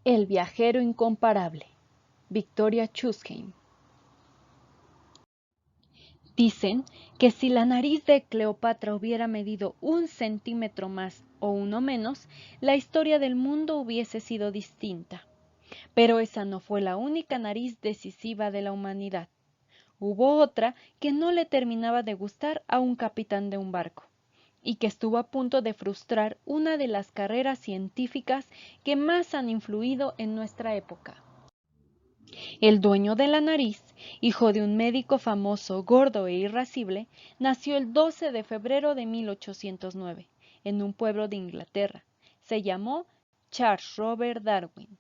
El viajero incomparable. Victoria Chusheim. Dicen que si la nariz de Cleopatra hubiera medido 1 centímetro más o uno menos, la historia del mundo hubiese sido distinta. Pero esa no fue la única nariz decisiva de la humanidad. Hubo otra que no le terminaba de gustar a un capitán de un barco, y que estuvo a punto de frustrar una de las carreras científicas que más han influido en nuestra época. El dueño de la nariz, hijo de un médico famoso, gordo e irascible, nació el 12 de febrero de 1809, en un pueblo de Inglaterra. Se llamó Charles Robert Darwin.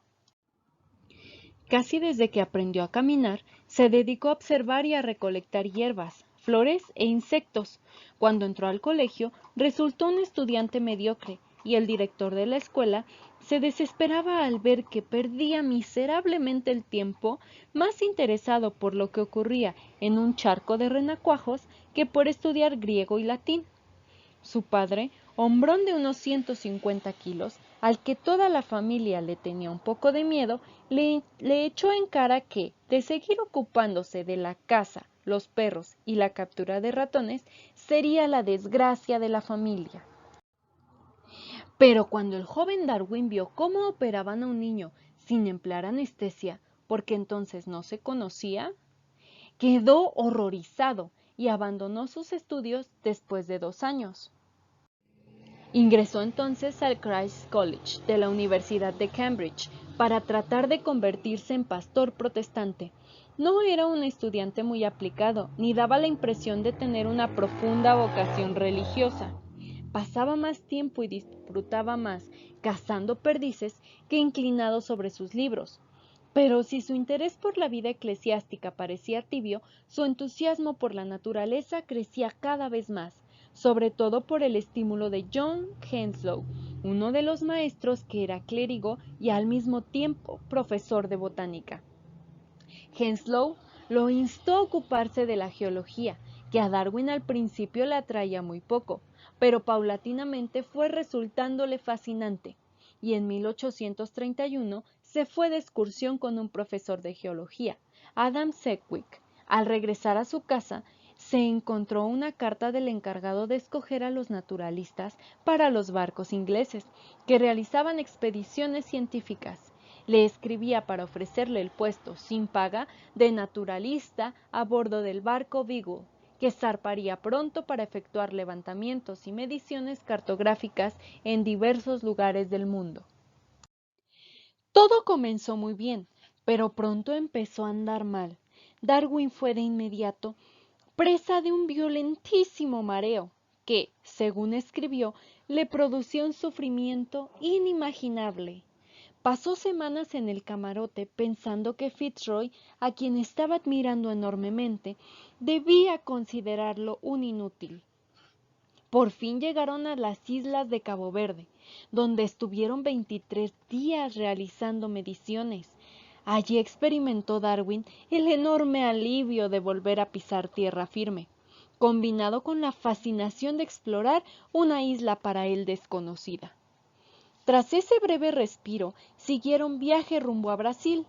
Casi desde que aprendió a caminar, se dedicó a observar y a recolectar hierbas, flores e insectos. Cuando entró al colegio, resultó un estudiante mediocre, y el director de la escuela se desesperaba al ver que perdía miserablemente el tiempo, más interesado por lo que ocurría en un charco de renacuajos que por estudiar griego y latín. Su padre, hombrón de unos 150 kilos, al que toda la familia le tenía un poco de miedo, le echó en cara que, de seguir ocupándose de la caza, los perros y la captura de ratones, sería la desgracia de la familia. Pero cuando el joven Darwin vio cómo operaban a un niño sin emplear anestesia, porque entonces no se conocía, quedó horrorizado y abandonó sus estudios después de 2 años. Ingresó entonces al Christ's College de la Universidad de Cambridge para tratar de convertirse en pastor protestante. No era un estudiante muy aplicado, ni daba la impresión de tener una profunda vocación religiosa. Pasaba más tiempo y disfrutaba más cazando perdices que inclinado sobre sus libros. Pero si su interés por la vida eclesiástica parecía tibio, su entusiasmo por la naturaleza crecía cada vez más, sobre todo por el estímulo de John Henslow, uno de los maestros que era clérigo y al mismo tiempo profesor de botánica. Henslow lo instó a ocuparse de la geología, que a Darwin al principio le atraía muy poco, pero paulatinamente fue resultándole fascinante, y en 1831 se fue de excursión con un profesor de geología, Adam Sedgwick. Al regresar a su casa, se encontró una carta del encargado de escoger a los naturalistas para los barcos ingleses, que realizaban expediciones científicas. Le escribía para ofrecerle el puesto, sin paga, de naturalista a bordo del barco Beagle, que zarparía pronto para efectuar levantamientos y mediciones cartográficas en diversos lugares del mundo. Todo comenzó muy bien, pero pronto empezó a andar mal. Darwin fue de inmediato presa de un violentísimo mareo que, según escribió, le producía un sufrimiento inimaginable. Pasó semanas en el camarote pensando que Fitzroy, a quien estaba admirando enormemente, debía considerarlo un inútil. Por fin llegaron a las islas de Cabo Verde, donde estuvieron 23 días realizando mediciones. Allí experimentó Darwin el enorme alivio de volver a pisar tierra firme, combinado con la fascinación de explorar una isla para él desconocida. Tras ese breve respiro, siguieron viaje rumbo a Brasil.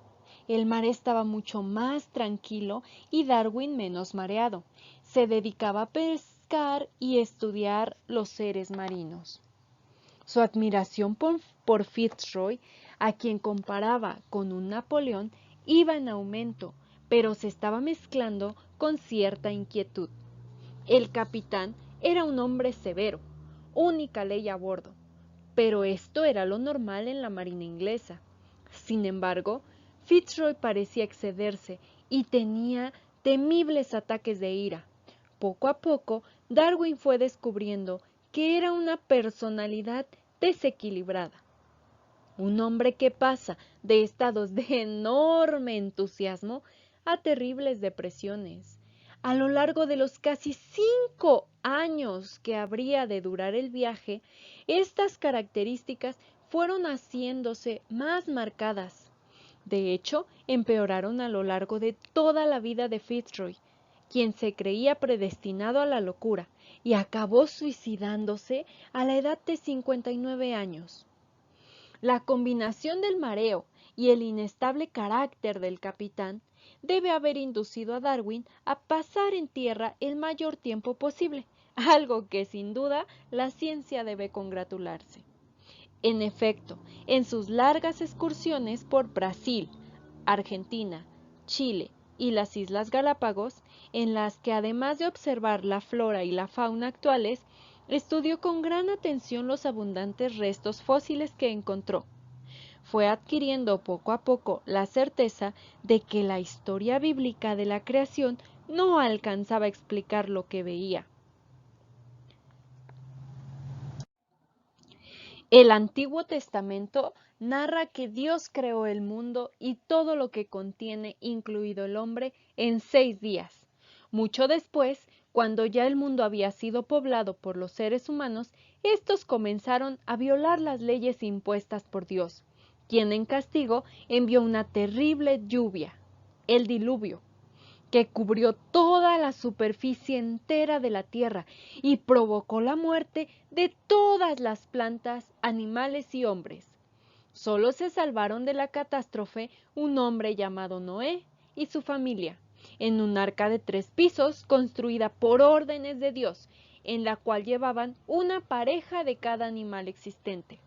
El mar estaba mucho más tranquilo y Darwin menos mareado. Se dedicaba a pescar y estudiar los seres marinos. Su admiración por Fitzroy, a quien comparaba con un Napoleón, iba en aumento, pero se estaba mezclando con cierta inquietud. El capitán era un hombre severo, única ley a bordo, pero esto era lo normal en la marina inglesa. Sin embargo, Fitzroy parecía excederse y tenía temibles ataques de ira. Poco a poco, Darwin fue descubriendo que era una personalidad desequilibrada. Un hombre que pasa de estados de enorme entusiasmo a terribles depresiones. A lo largo de los casi 5 años que habría de durar el viaje, estas características fueron haciéndose más marcadas. De hecho, empeoraron a lo largo de toda la vida de Fitzroy, quien se creía predestinado a la locura y acabó suicidándose a la edad de 59 años. La combinación del mareo y el inestable carácter del capitán debe haber inducido a Darwin a pasar en tierra el mayor tiempo posible, algo que sin duda la ciencia debe congratularse. En efecto, en sus largas excursiones por Brasil, Argentina, Chile y las Islas Galápagos, en las que además de observar la flora y la fauna actuales, estudió con gran atención los abundantes restos fósiles que encontró. Fue adquiriendo poco a poco la certeza de que la historia bíblica de la creación no alcanzaba a explicar lo que veía. El Antiguo Testamento narra que Dios creó el mundo y todo lo que contiene, incluido el hombre, en 6 días. Mucho después, cuando ya el mundo había sido poblado por los seres humanos, estos comenzaron a violar las leyes impuestas por Dios, quien en castigo envió una terrible lluvia, el diluvio, que cubrió toda la superficie entera de la tierra y provocó la muerte de todas las plantas, animales y hombres. Solo se salvaron de la catástrofe un hombre llamado Noé y su familia, en un arca de 3 pisos construida por órdenes de Dios, en la cual llevaban una pareja de cada animal existente.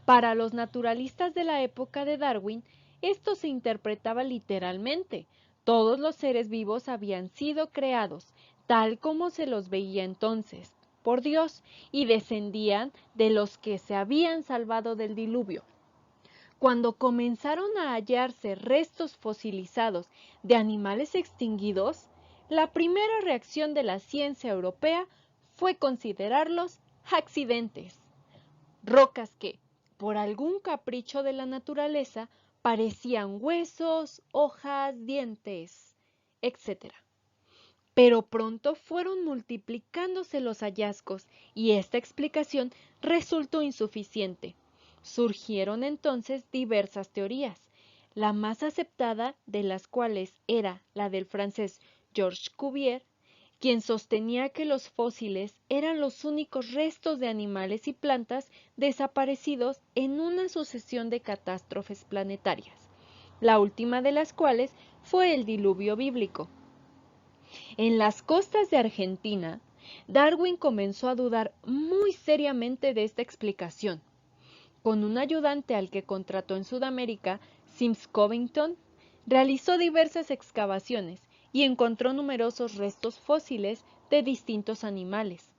Para los naturalistas de la época de Darwin, esto se interpretaba literalmente. Todos los seres vivos habían sido creados, tal como se los veía entonces, por Dios, y descendían de los que se habían salvado del diluvio. Cuando comenzaron a hallarse restos fosilizados de animales extinguidos, la primera reacción de la ciencia europea fue considerarlos accidentes, rocas que, por algún capricho de la naturaleza, parecían huesos, hojas, dientes, etc. Pero pronto fueron multiplicándose los hallazgos y esta explicación resultó insuficiente. Surgieron entonces diversas teorías, la más aceptada de las cuales era la del francés Georges Cuvier, quien sostenía que los fósiles eran los únicos restos de animales y plantas desaparecidos en una sucesión de catástrofes planetarias, la última de las cuales fue el diluvio bíblico. En las costas de Argentina, Darwin comenzó a dudar muy seriamente de esta explicación. Con un ayudante al que contrató en Sudamérica, Sims Covington, realizó diversas excavaciones y encontró numerosos restos fósiles de distintos animales.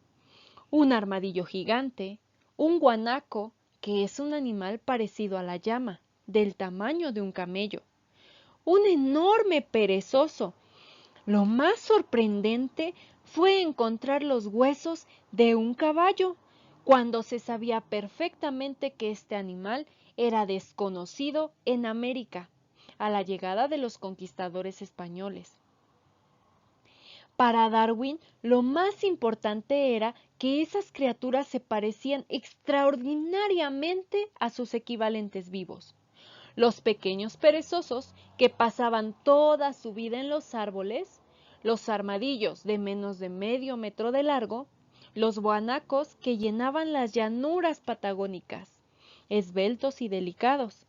Un armadillo gigante, un guanaco, que es un animal parecido a la llama, del tamaño de un camello, un enorme perezoso. Lo más sorprendente fue encontrar los huesos de un caballo, cuando se sabía perfectamente que este animal era desconocido en América a la llegada de los conquistadores españoles. Para Darwin, lo más importante era que esas criaturas se parecían extraordinariamente a sus equivalentes vivos. Los pequeños perezosos que pasaban toda su vida en los árboles, los armadillos de menos de medio metro de largo, los guanacos que llenaban las llanuras patagónicas, esbeltos y delicados.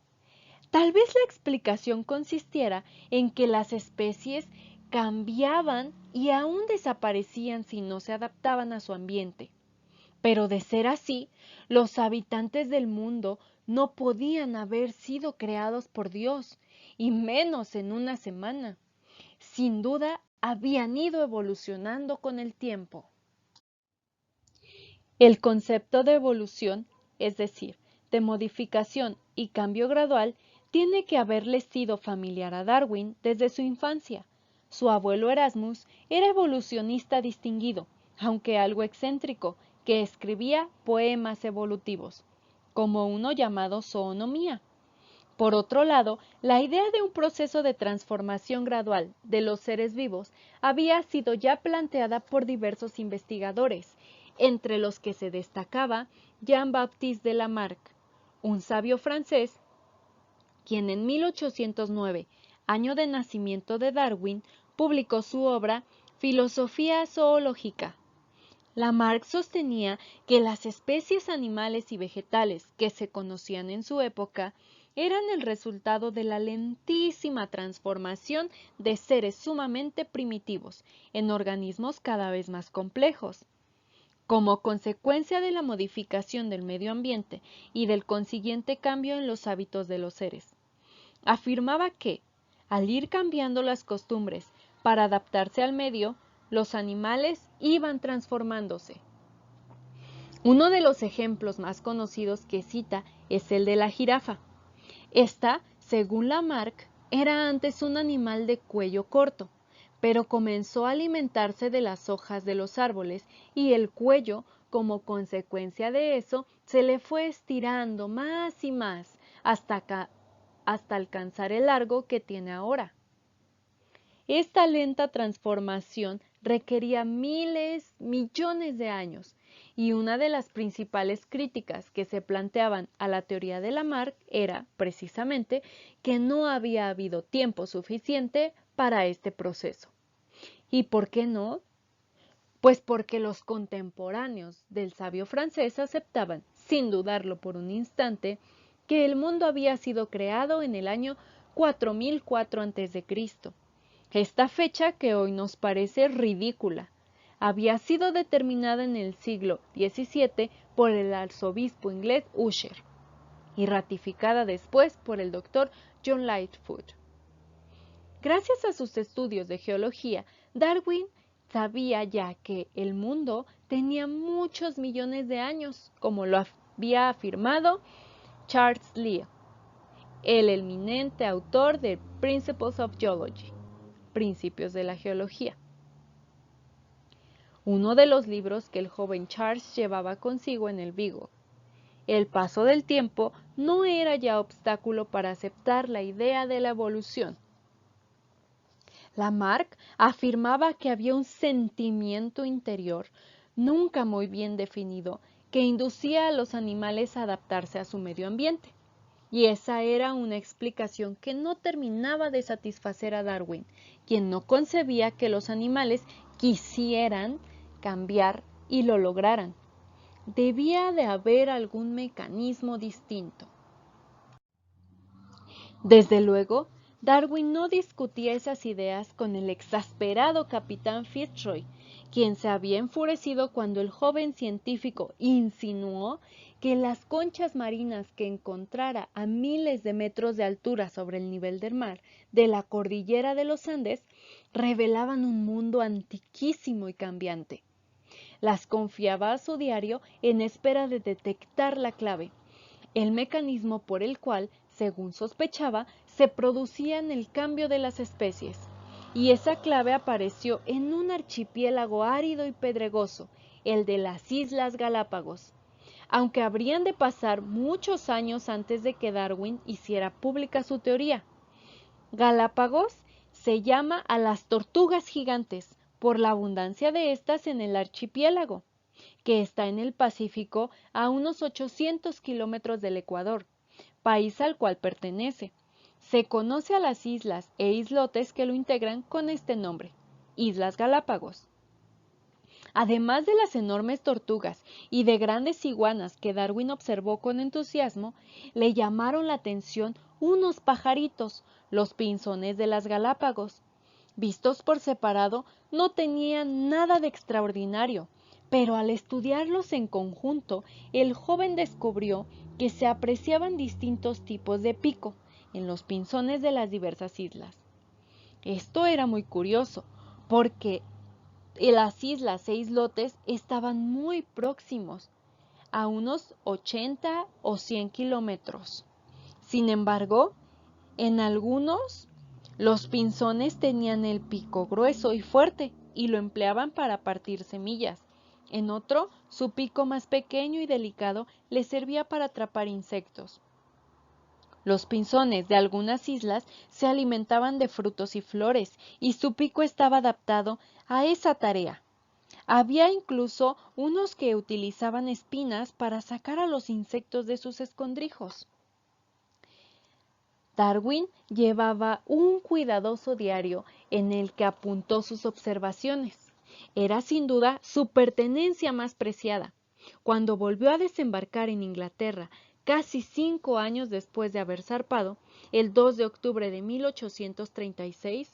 Tal vez la explicación consistiera en que las especies cambiaban y aún desaparecían si no se adaptaban a su ambiente. Pero de ser así, los habitantes del mundo no podían haber sido creados por Dios, y menos en una semana. Sin duda, habían ido evolucionando con el tiempo. El concepto de evolución, es decir, de modificación y cambio gradual, tiene que haberle sido familiar a Darwin desde su infancia. Su abuelo Erasmus era evolucionista distinguido, aunque algo excéntrico, que escribía poemas evolutivos, como uno llamado Zoonomía. Por otro lado, la idea de un proceso de transformación gradual de los seres vivos había sido ya planteada por diversos investigadores, entre los que se destacaba Jean-Baptiste de Lamarck, un sabio francés, quien en 1809, año de nacimiento de Darwin, publicó su obra Filosofía zoológica. Lamarck sostenía que las especies animales y vegetales que se conocían en su época eran el resultado de la lentísima transformación de seres sumamente primitivos en organismos cada vez más complejos. Como consecuencia de la modificación del medio ambiente y del consiguiente cambio en los hábitos de los seres. Afirmaba que, al ir cambiando las costumbres para adaptarse al medio, los animales iban transformándose. Uno de los ejemplos más conocidos que cita es el de la jirafa. Esta, según Lamarck, era antes un animal de cuello corto, pero comenzó a alimentarse de las hojas de los árboles y el cuello, como consecuencia de eso, se le fue estirando más y más hasta alcanzar el largo que tiene ahora. Esta lenta transformación requería miles, millones de años, y una de las principales críticas que se planteaban a la teoría de Lamarck era, precisamente, que no había habido tiempo suficiente para este proceso. ¿Y por qué no? Pues porque los contemporáneos del sabio francés aceptaban, sin dudarlo por un instante, que el mundo había sido creado en el año 4004 a.C. Esta fecha, que hoy nos parece ridícula, había sido determinada en el siglo XVII por el arzobispo inglés Ussher y ratificada después por el doctor John Lightfoot. Gracias a sus estudios de geología, Darwin sabía ya que el mundo tenía muchos millones de años, como lo había afirmado Charles Lyell, el eminente autor de Principles of Geology, Principios de la Geología. Uno de los libros que el joven Charles llevaba consigo en el Beagle. El paso del tiempo no era ya obstáculo para aceptar la idea de la evolución. Lamarck afirmaba que había un sentimiento interior, nunca muy bien definido, que inducía a los animales a adaptarse a su medio ambiente. Y esa era una explicación que no terminaba de satisfacer a Darwin, quien no concebía que los animales quisieran cambiar y lo lograran. Debía de haber algún mecanismo distinto. Desde luego, Darwin no discutía esas ideas con el exasperado capitán Fitzroy, quien se había enfurecido cuando el joven científico insinuó que las conchas marinas que encontrara a miles de metros de altura sobre el nivel del mar de la cordillera de los Andes revelaban un mundo antiquísimo y cambiante. Las confiaba a su diario en espera de detectar la clave, el mecanismo por el cual, según sospechaba, se producía el cambio de las especies. Y esa clave apareció en un archipiélago árido y pedregoso, el de las Islas Galápagos. Aunque habrían de pasar muchos años antes de que Darwin hiciera pública su teoría. Galápagos se llama a las tortugas gigantes por la abundancia de estas en el archipiélago, que está en el Pacífico a unos 800 kilómetros del Ecuador, país al cual pertenece. Se conoce a las islas e islotes que lo integran con este nombre, Islas Galápagos. Además de las enormes tortugas y de grandes iguanas que Darwin observó con entusiasmo, le llamaron la atención unos pajaritos, los pinzones de las Galápagos. Vistos por separado, no tenían nada de extraordinario, pero al estudiarlos en conjunto, el joven descubrió que se apreciaban distintos tipos de pico en los pinzones de las diversas islas. Esto era muy curioso, porque las islas e islotes estaban muy próximos, a unos 80 o 100 kilómetros. Sin embargo, en algunos, los pinzones tenían el pico grueso y fuerte y lo empleaban para partir semillas. En otro, su pico más pequeño y delicado le servía para atrapar insectos. Los pinzones de algunas islas se alimentaban de frutos y flores, y su pico estaba adaptado a esa tarea. Había incluso unos que utilizaban espinas para sacar a los insectos de sus escondrijos. Darwin llevaba un cuidadoso diario en el que apuntó sus observaciones. Era sin duda su pertenencia más preciada. Cuando volvió a desembarcar en Inglaterra, casi 5 años después de haber zarpado, el 2 de octubre de 1836,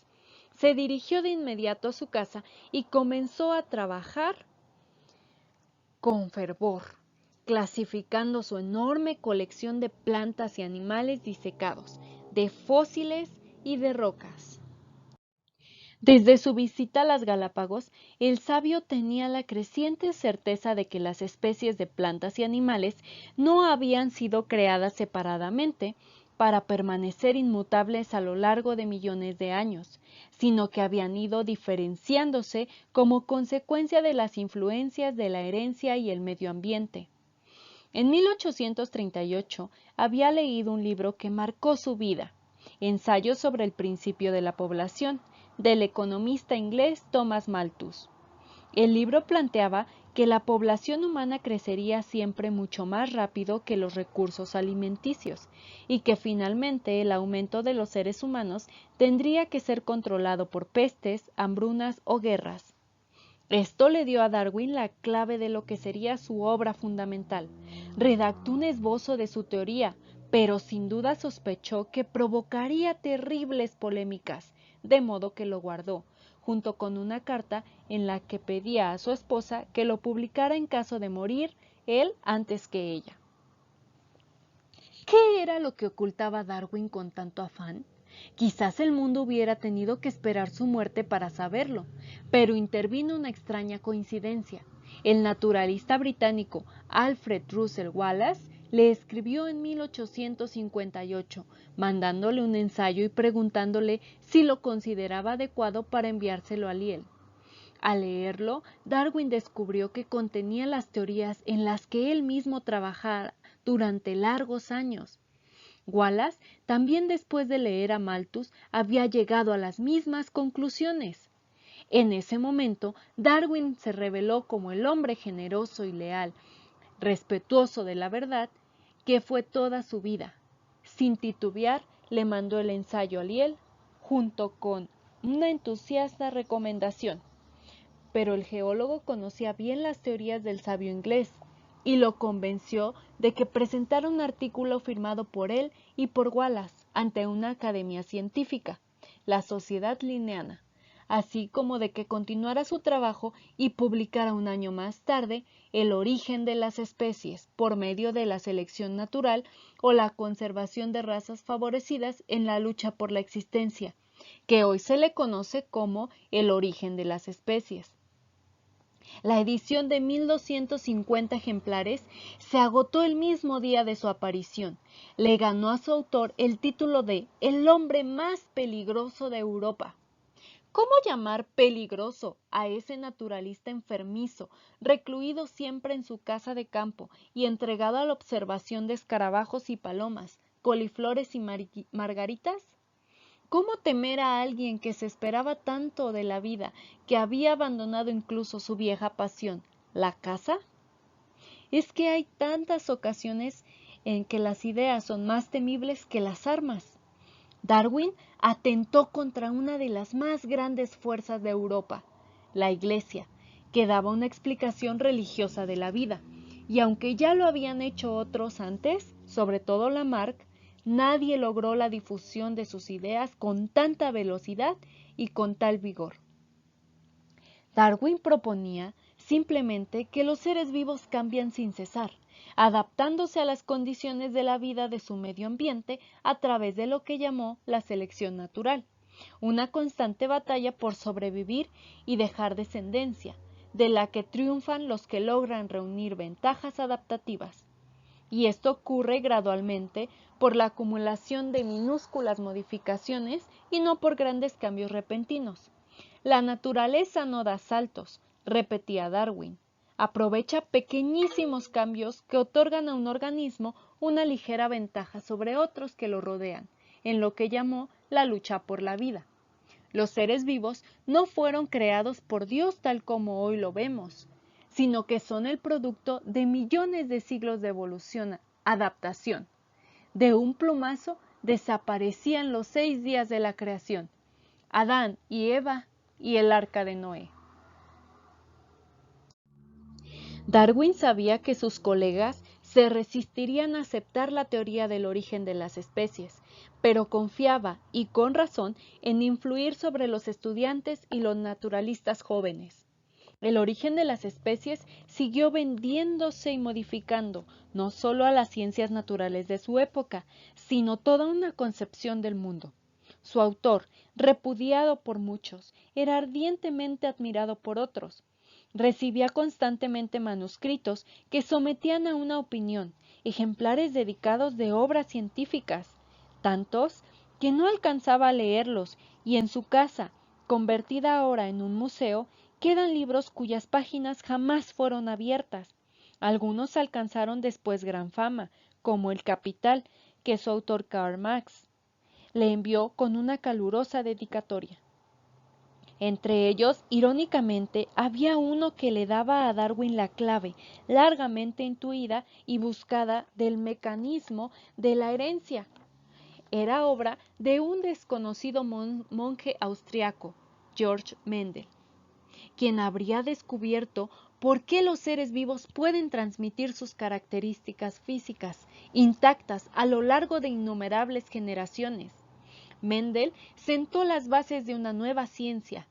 se dirigió de inmediato a su casa y comenzó a trabajar con fervor, clasificando su enorme colección de plantas y animales disecados, de fósiles y de rocas. Desde su visita a las Galápagos, el sabio tenía la creciente certeza de que las especies de plantas y animales no habían sido creadas separadamente para permanecer inmutables a lo largo de millones de años, sino que habían ido diferenciándose como consecuencia de las influencias de la herencia y el medio ambiente. En 1838 había leído un libro que marcó su vida, Ensayos sobre el principio de la población, del economista inglés Thomas Malthus. El libro planteaba que la población humana crecería siempre mucho más rápido que los recursos alimenticios y que finalmente el aumento de los seres humanos tendría que ser controlado por pestes, hambrunas o guerras. Esto le dio a Darwin la clave de lo que sería su obra fundamental. Redactó un esbozo de su teoría, pero sin duda sospechó que provocaría terribles polémicas, de modo que lo guardó, junto con una carta en la que pedía a su esposa que lo publicara en caso de morir él antes que ella. ¿Qué era lo que ocultaba Darwin con tanto afán? Quizás el mundo hubiera tenido que esperar su muerte para saberlo, pero intervino una extraña coincidencia. El naturalista británico Alfred Russel Wallace le escribió en 1858, mandándole un ensayo y preguntándole si lo consideraba adecuado para enviárselo a Lyell. Al leerlo, Darwin descubrió que contenía las teorías en las que él mismo trabajara durante largos años. Wallace, también después de leer a Malthus, había llegado a las mismas conclusiones. En ese momento, Darwin se reveló como el hombre generoso y leal, respetuoso de la verdad, que fue toda su vida. Sin titubear, le mandó el ensayo a Lyell, junto con una entusiasta recomendación. Pero el geólogo conocía bien las teorías del sabio inglés y lo convenció de que presentara un artículo firmado por él y por Wallace ante una academia científica, la Sociedad Linneana, así como de que continuara su trabajo y publicara un año más tarde El origen de las especies por medio de la selección natural o la conservación de razas favorecidas en la lucha por la existencia, que hoy se le conoce como El origen de las especies. La edición de 1250 ejemplares se agotó el mismo día de su aparición. Le ganó a su autor el título de El hombre más peligroso de Europa. ¿Cómo llamar peligroso a ese naturalista enfermizo, recluido siempre en su casa de campo y entregado a la observación de escarabajos y palomas, coliflores y margaritas? ¿Cómo temer a alguien que se esperaba tanto de la vida, que había abandonado incluso su vieja pasión, la caza? Es que hay tantas ocasiones en que las ideas son más temibles que las armas. Darwin atentó contra una de las más grandes fuerzas de Europa, la Iglesia, que daba una explicación religiosa de la vida, y aunque ya lo habían hecho otros antes, sobre todo Lamarck, nadie logró la difusión de sus ideas con tanta velocidad y con tal vigor. Darwin proponía simplemente que los seres vivos cambian sin cesar, adaptándose a las condiciones de la vida de su medio ambiente a través de lo que llamó la selección natural, una constante batalla por sobrevivir y dejar descendencia, de la que triunfan los que logran reunir ventajas adaptativas. Y esto ocurre gradualmente por la acumulación de minúsculas modificaciones y no por grandes cambios repentinos. La naturaleza no da saltos, repetía Darwin. Aprovecha pequeñísimos cambios que otorgan a un organismo una ligera ventaja sobre otros que lo rodean, en lo que llamó la lucha por la vida. Los seres vivos no fueron creados por Dios tal como hoy lo vemos, sino que son el producto de millones de siglos de evolución, adaptación. De un plumazo desaparecían los 6 días de la creación, Adán y Eva y el arca de Noé. Darwin sabía que sus colegas se resistirían a aceptar la teoría del origen de las especies, pero confiaba, y con razón, en influir sobre los estudiantes y los naturalistas jóvenes. El origen de las especies siguió vendiéndose y modificando, no solo a las ciencias naturales de su época, sino toda una concepción del mundo. Su autor, repudiado por muchos, era ardientemente admirado por otros. Recibía constantemente manuscritos que sometían a una opinión, ejemplares dedicados de obras científicas, tantos que no alcanzaba a leerlos, y en su casa, convertida ahora en un museo, quedan libros cuyas páginas jamás fueron abiertas. Algunos alcanzaron después gran fama, como El Capital, que su autor Karl Marx le envió con una calurosa dedicatoria. Entre ellos, irónicamente, había uno que le daba a Darwin la clave, largamente intuida y buscada, del mecanismo de la herencia. Era obra de un desconocido monje austriaco, Georg Mendel, quien habría descubierto por qué los seres vivos pueden transmitir sus características físicas intactas a lo largo de innumerables generaciones. Mendel sentó las bases de una nueva ciencia,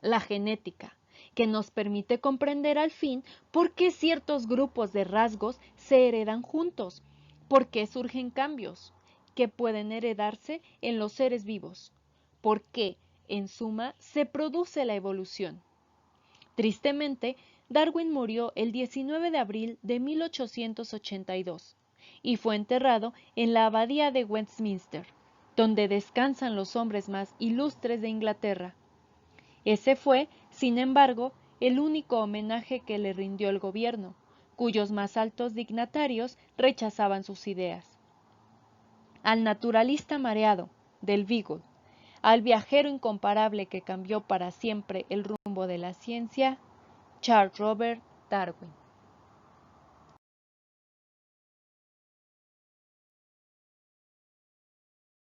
la genética, que nos permite comprender al fin por qué ciertos grupos de rasgos se heredan juntos, por qué surgen cambios que pueden heredarse en los seres vivos, por qué, en suma, se produce la evolución. Tristemente, Darwin murió el 19 de abril de 1882 y fue enterrado en la abadía de Westminster, donde descansan los hombres más ilustres de Inglaterra. Ese fue, sin embargo, el único homenaje que le rindió el gobierno, cuyos más altos dignatarios rechazaban sus ideas. Al naturalista mareado, del Beagle, al viajero incomparable que cambió para siempre el rumbo de la ciencia, Charles Robert Darwin.